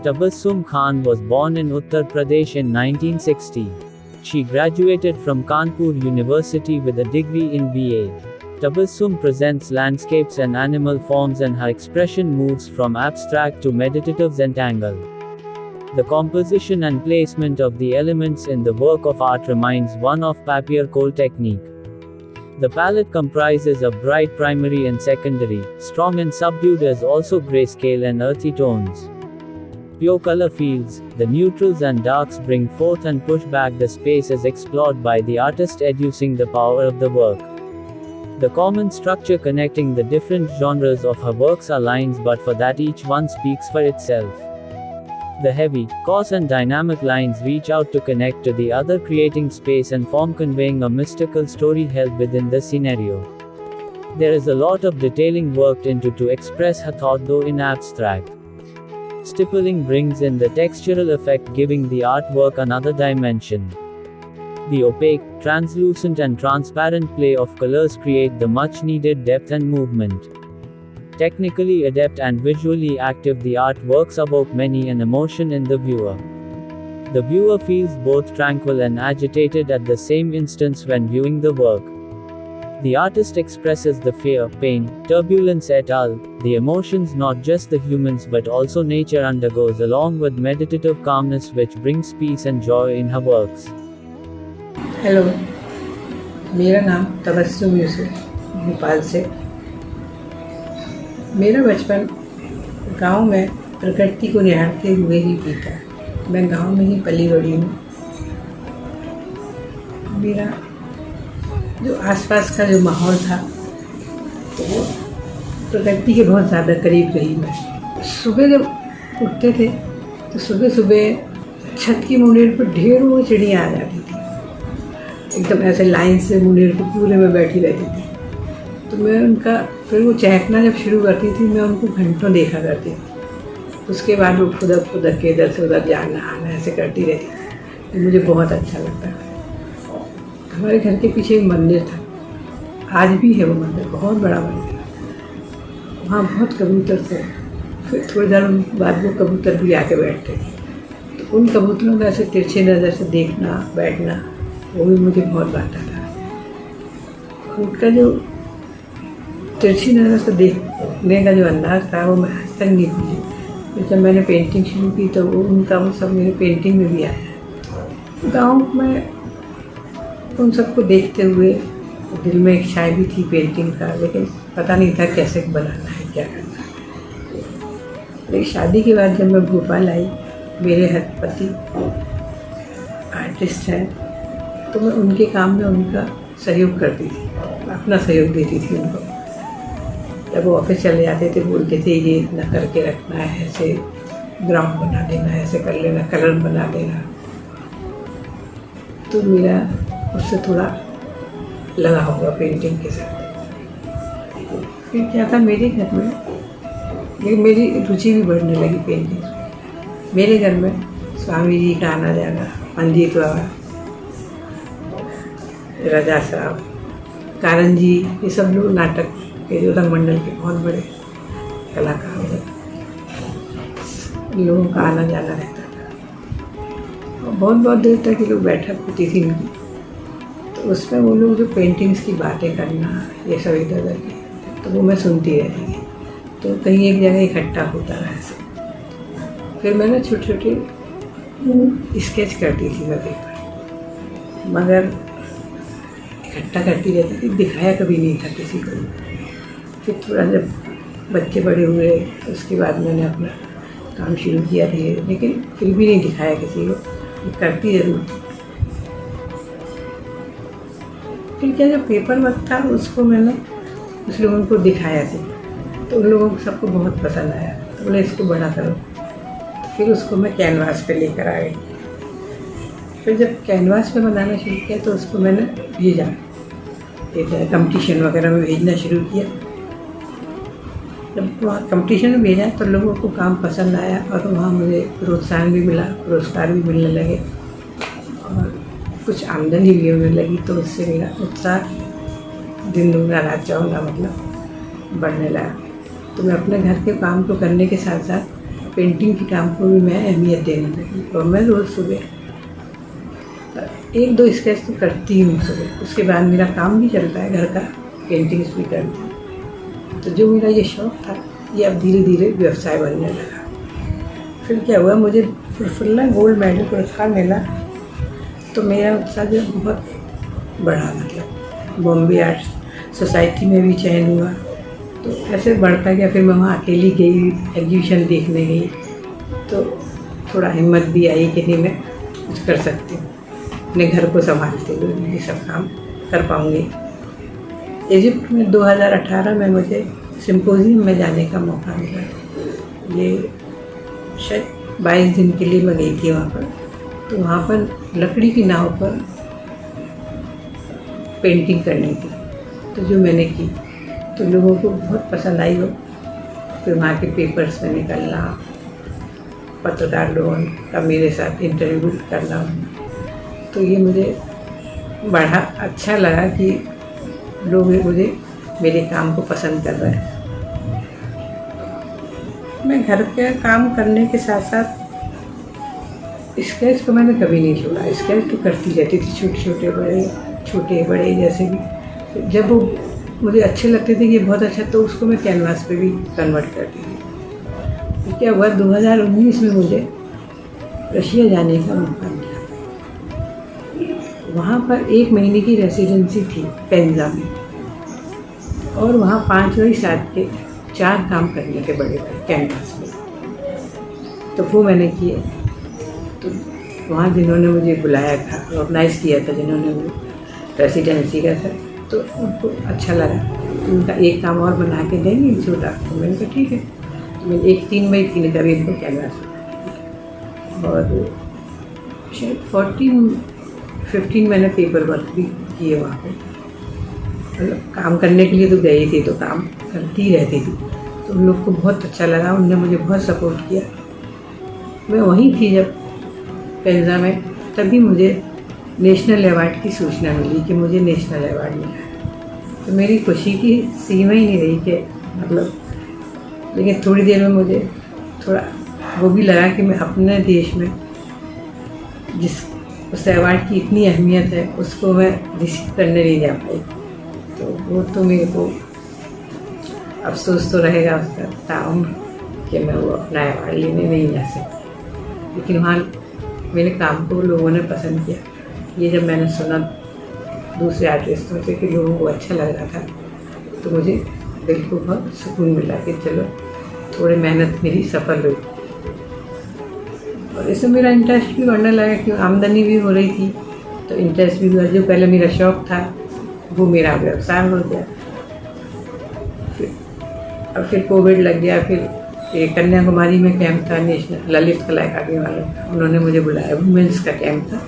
Tabassum Khan was born in Uttar Pradesh in 1960. She graduated from Kanpur University with a degree in BA. Tabassum presents landscapes and animal forms, and her expression moves from abstract to meditative Zentangle. The composition and placement of the elements in the work of art reminds one of papier-colle technique. The palette comprises of bright primary and secondary, strong and subdued, as also grayscale and earthy tones. Pure color fields, the neutrals and darks bring forth and push back the space as explored by the artist, educing the power of the work. The common structure connecting the different genres of her works are lines, but for that each one speaks for itself. The heavy, coarse and dynamic lines reach out to connect to the other, creating space and form, conveying a mystical story held within the scenario. There is a lot of detailing worked into to express her thought, though in abstract. Stippling brings in the textural effect, giving the artwork another dimension. The opaque, translucent and transparent play of colors create the much needed depth and movement. Technically adept and visually active, the artworks evoke many an emotion in the viewer. The viewer feels both tranquil and agitated at the same instance when viewing the work. The artist expresses the fear, pain, turbulence et al., the emotions not just the humans but also nature undergoes, along with meditative calmness which brings peace and joy in her works. Hello, मेरा नाम तबस्सुम यूसुफ, भोपाल से। मेरा बचपन गांव में प्रकृति को निहारते हुए ही बीता। मैं गांव में ही पली बड़ी हूँ। मेरा जो आसपास का जो माहौल था, तो वो प्रकृति के बहुत ज़्यादा करीब रही मैं। सुबह जब उठते थे तो सुबह सुबह छत की मुंडेर पर ढेरों चिड़ियाँ आ जाती थी, एकदम ऐसे लाइन से मुंडेर को पूरे में बैठी रहती थी। तो मैं उनका फिर वो चहकना जब शुरू करती थी, मैं उनको घंटों देखा करती थी। उसके बाद वो फुदक फुदक के इधर से उधर जाना आना ऐसे करती रहती थी, तो मुझे बहुत अच्छा लगता था। हमारे घर के पीछे एक मंदिर था, आज भी है वो मंदिर, बहुत बड़ा मंदिर। वहाँ बहुत कबूतर थे। फिर थोड़ी देर बाद वो कबूतर भी आके बैठते थे, तो उन कबूतरों का ऐसे तिरछी नज़र से देखना बैठना, वो भी मुझे बहुत भाता था। उनका जो तिरछी नज़र से देखने का जो अंदाज़ था, वो मैं आज तक नहीं भूली। जब मैंने पेंटिंग शुरू की तो वो सब मेरे पेंटिंग में भी आया। गाँव में उन सबको देखते हुए दिल में एक शायद भी थी पेंटिंग का, लेकिन पता नहीं था कैसे बनाना है, क्या करना है। लेकिन शादी के बाद जब मैं भोपाल आई, मेरे पति आर्टिस्ट हैं, तो मैं उनके काम में उनका सहयोग करती थी, अपना सहयोग देती थी उनको। जब वो ऑफिस चले जाते थे, बोलते थे ये इतना करके रखना है, ऐसे ग्राउंड बना देना, ऐसे कर लेना, कलर बना देना। तो मेरा उससे थोड़ा लगा होगा पेंटिंग के साथ। फिर क्या था मेरे घर में, लेकिन मेरी रुचि भी बढ़ने लगी पेंटिंग में। मेरे घर में स्वामी जी का आना जाना, मंजीत बाबा, राजा साहब, कारण जी, ये सब लोग नाटक के जो रंगमंडल के बहुत बड़े कलाकार हैं, लोगों का आना जाना रहता था। और बहुत देर तक ये लोग बैठक होती थी इनकी, तो उसमें वो लोग जो पेंटिंग्स की बातें करना, ये सब इधर उधर की, तो वो मैं सुनती रहती थी। तो कहीं एक जगह इकट्ठा होता रहा ऐसे। फिर मैंने छोटे छोटे स्केच करती थी मैं पेपर, मगर इकट्ठा करती रहती थी, दिखाया कभी नहीं था किसी को। फिर थोड़ा जब बच्चे बड़े हुए, उसके बाद मैंने अपना काम शुरू किया धीरे, लेकिन फिर भी नहीं दिखाया किसी को, करती ज़रूर थी। फिर क्या जो पेपर वर्क था, उसको मैंने कुछ लोगों को दिखाया था, तो उन लोगों को सबको बहुत पसंद आया, तो बोले इसको बड़ा करो। तो फिर उसको मैं कैनवास पे लेकर आ गई। फिर जब कैनवास पे बनाना शुरू किया, तो उसको मैंने भेजा, कंपटीशन वगैरह में भेजना शुरू किया। जब वहाँ कंपटीशन में भेजा तो लोगों को काम पसंद आया, और वहाँ मुझे प्रोत्साहन भी मिला, पुरस्कार भी मिलने लगे, और कुछ आमदनी भी होने लगी। तो उससे मेरा उत्साह दिन दूना रात चौगुना मतलब बढ़ने लगा। तो मैं अपने घर के काम को करने के साथ साथ पेंटिंग के काम को भी मैं अहमियत देने लगी और मैं रोज़ सुबह 1-2 स्केच तो करती हूँ सुबह। उसके बाद मेरा काम भी चलता है घर का, पेंटिंग्स भी करती हूँ। तो जो मेरा ये शौक़ था ये अब धीरे धीरे व्यवसाय बनने लगा। फिर क्या हुआ, मुझे प्रफुल्ला गोल्ड मेडल पुरस्कार मिला तो मेरा उत्साह जो बहुत बढ़ा। मतलब बॉम्बे आर्ट सोसाइटी में भी चयन हुआ, तो ऐसे बढ़ता गया। फिर मैं वहाँ अकेली गई, एग्जीबिशन देखने गई, तो थोड़ा हिम्मत भी आई कि नहीं मैं कुछ कर सकती हूँ, अपने घर को संभालते हुए ये सब काम कर पाऊँगी। इजिप्ट में 2018 में मुझे सिम्पोजियम में जाने का मौका मिला। ये शायद 22 दिन के लिए मैं गई थी वहाँ पर। तो वहाँ पर लकड़ी की नाव पर पेंटिंग करनी थी, तो जो मैंने की तो लोगों को बहुत पसंद आई वो। फिर वहाँ के पेपर्स में निकलना, पत्रकार लोगों का मेरे साथ इंटरव्यू करना, तो ये मुझे बड़ा अच्छा लगा कि लोग मुझे मेरे काम को पसंद कर रहे हैं। मैं घर के काम करने के साथ साथ स्केच को मैंने कभी नहीं छोड़ा। स्केच तो करती रहती थी, छोटे बड़े जैसे भी। जब वो मुझे अच्छे लगते थे कि बहुत अच्छा, तो उसको मैं कैनवास पे भी कन्वर्ट करती थी। तो क्या हुआ, 2019 में मुझे रशिया जाने का मौका मिला। वहाँ पर 1 महीने की रेसिडेंसी थी पेंजा में, और वहाँ 5 बाई 7 के 4 काम करने के बड़े कैनवास में। तो वो मैंने किए। तो वहाँ जिन्होंने मुझे बुलाया था, ऑर्गेनाइज़ किया था जिन्होंने वो रेसिडेंसी का था, तो उनको अच्छा लगा। उनका एक काम और बना के देंगे छोटा, तो मैंने कहा ठीक है। तो मैंने 1 बाई 3 का भी इनको कैनवास, और शायद 14-15 मैंने पेपर वर्क भी किए वहाँ पे। मतलब काम करने के लिए तो गई थी, तो काम करती रहती थी। तो उन लोग को बहुत अच्छा लगा, उनने मुझे बहुत सपोर्ट किया। मैं वहीं थी जब पेंजा में, तभी मुझे नेशनल अवार्ड की सूचना मिली कि मुझे नेशनल अवार्ड मिला है। तो मेरी खुशी की सीमा ही नहीं रही कि मतलब, लेकिन थोड़ी देर में मुझे थोड़ा वो भी लगा कि मैं अपने देश में जिस उस अवार्ड की इतनी अहमियत है उसको मैं रिसीव करने नहीं जा पाई। तो वो तो मेरे को अफसोस तो रहेगा उसका ताउम्र कि मैं वो अपना अवार्ड लेने नहीं जा सकती। लेकिन वहाँ मेरे काम को लोगों ने पसंद किया। ये जब मैंने सुना दूसरे आर्टिस्टों से कि लोगों को अच्छा लग रहा था, तो मुझे दिल को बहुत सुकून मिला कि चलो थोड़ी मेहनत मेरी सफल हुई। और इससे मेरा इंटरेस्ट भी बढ़ने लगा कि आमदनी भी हो रही थी, तो इंटरेस्ट भी हुआ। जो पहले मेरा शौक़ था वो मेरा व्यवसाय हो गया। फिर कोविड लग गया। फिर एक कन्याकुमारी में कैंप था नेशनल ललित कला अकादमी वालों का, उन्होंने मुझे बुलाया। वुमेंस का कैंप था,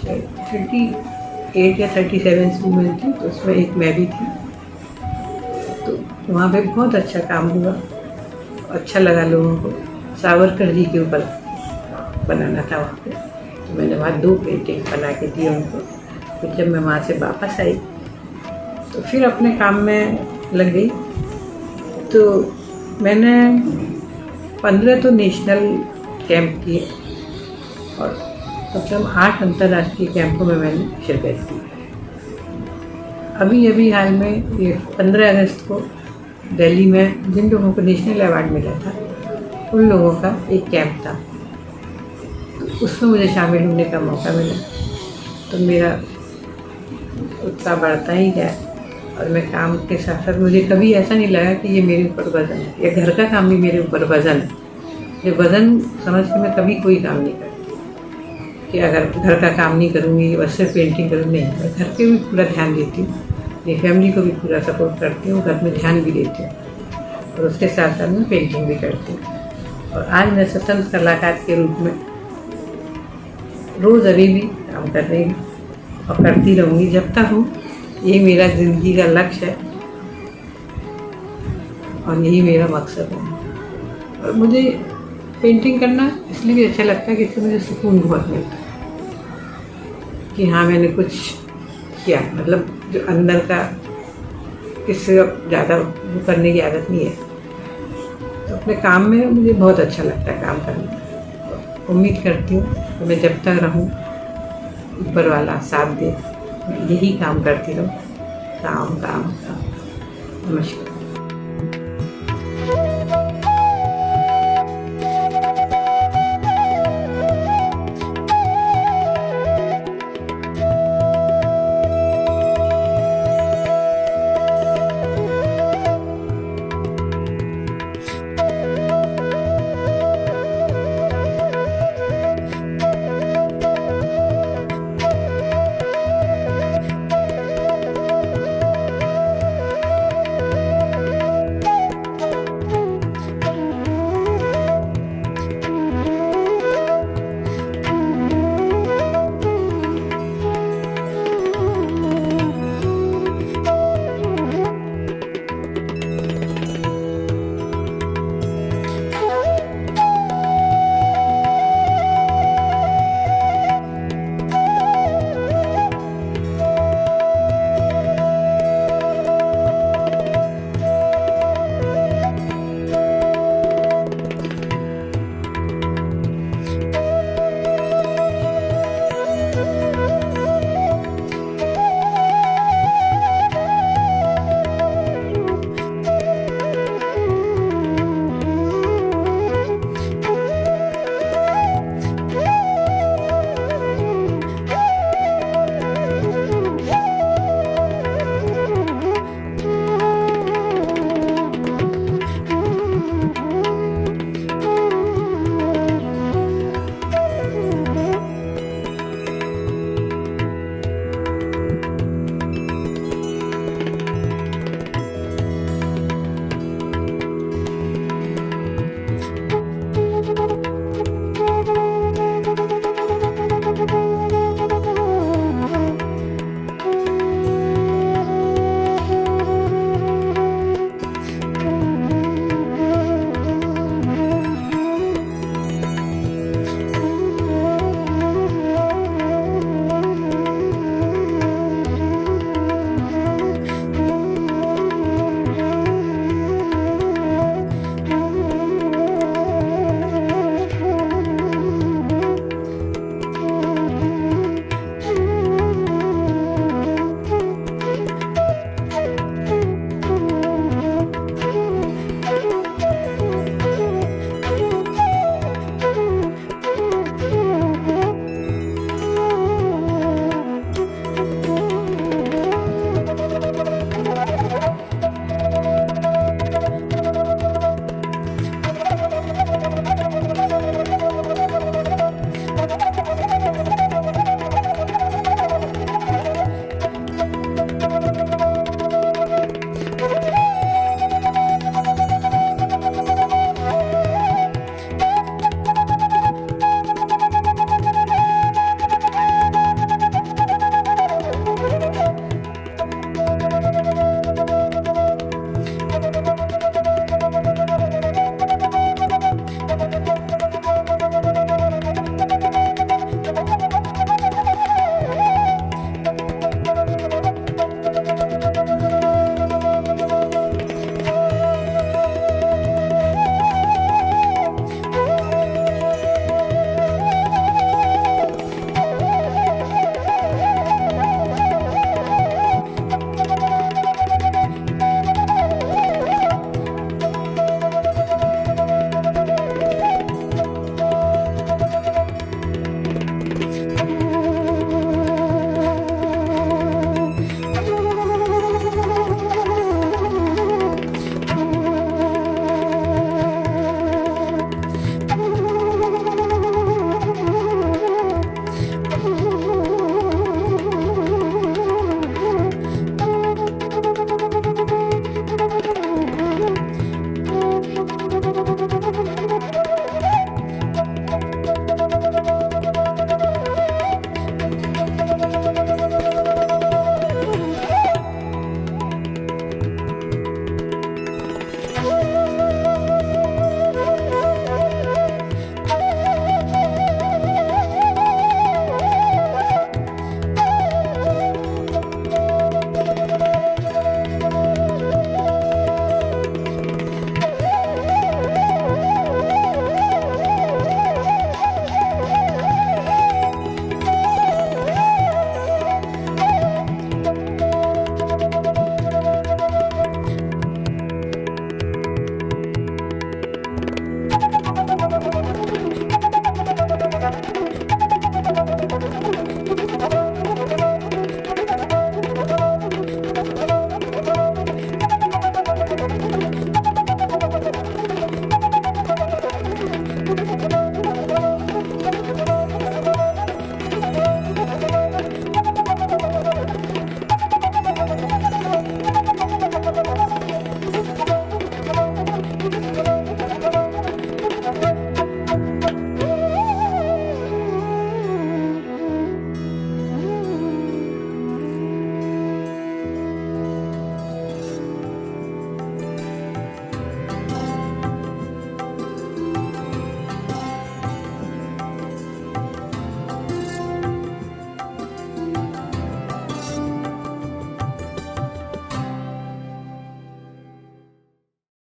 38 या 37 वुमेन थी, तो उसमें एक मैं भी थी। तो वहाँ पे बहुत अच्छा काम हुआ, अच्छा लगा लोगों को। सावरकर जी के ऊपर बनाना था वहाँ पे, तो मैंने वहाँ 2 पेंटिंग बना के दी उनको। फिर जब मैं वहाँ से वापस आई तो फिर अपने काम में लग गई। तो मैंने 15 तो नेशनल कैंप किए और मतलब 8 अंतर्राष्ट्रीय कैंपों में मैंने शिरकत की। अभी हाल में ये 15 अगस्त को दिल्ली में जिन लोगों को नेशनल अवार्ड मिला था उन लोगों का एक कैंप था, तो उसमें मुझे शामिल होने का मौका मिला। तो मेरा उत्साह बढ़ता ही गया, और मैं काम के साथ साथ मुझे कभी ऐसा नहीं लगा कि ये मेरे ऊपर वज़न है, या घर का काम भी मेरे ऊपर वज़न है। ये वज़न समझ के मैं कभी कोई काम नहीं करती कि अगर घर का काम नहीं करूँगी बस सिर्फ पेंटिंग करूँगी। नहीं, मैं घर पे भी पूरा ध्यान देती हूँ, मेरी फैमिली को भी पूरा सपोर्ट करती हूँ, घर में ध्यान भी देती हूँ, और उसके साथ साथ मैं पेंटिंग भी करती हूँ। और आज मैं स्वतंत्र कलाकार के रूप में रोज़ अभी भी काम कर रही हूँ और करती रहूँगी जब तक हूँ। यही मेरा ज़िंदगी का लक्ष्य है और यही मेरा मकसद है। और मुझे पेंटिंग करना इसलिए भी अच्छा लगता है कि इससे मुझे सुकून बहुत मिलता है कि हाँ मैंने कुछ किया। मतलब जो अंदर का, इससे ज़्यादा वो करने की आदत नहीं है। तो अपने काम में मुझे बहुत अच्छा लगता है काम करना। उम्मीद करती हूँ कि मैं जब तक रहूँ ऊपर वाला साथ दे, मैं यही काम करती रहूँ। काम काम काम। नमस्कार।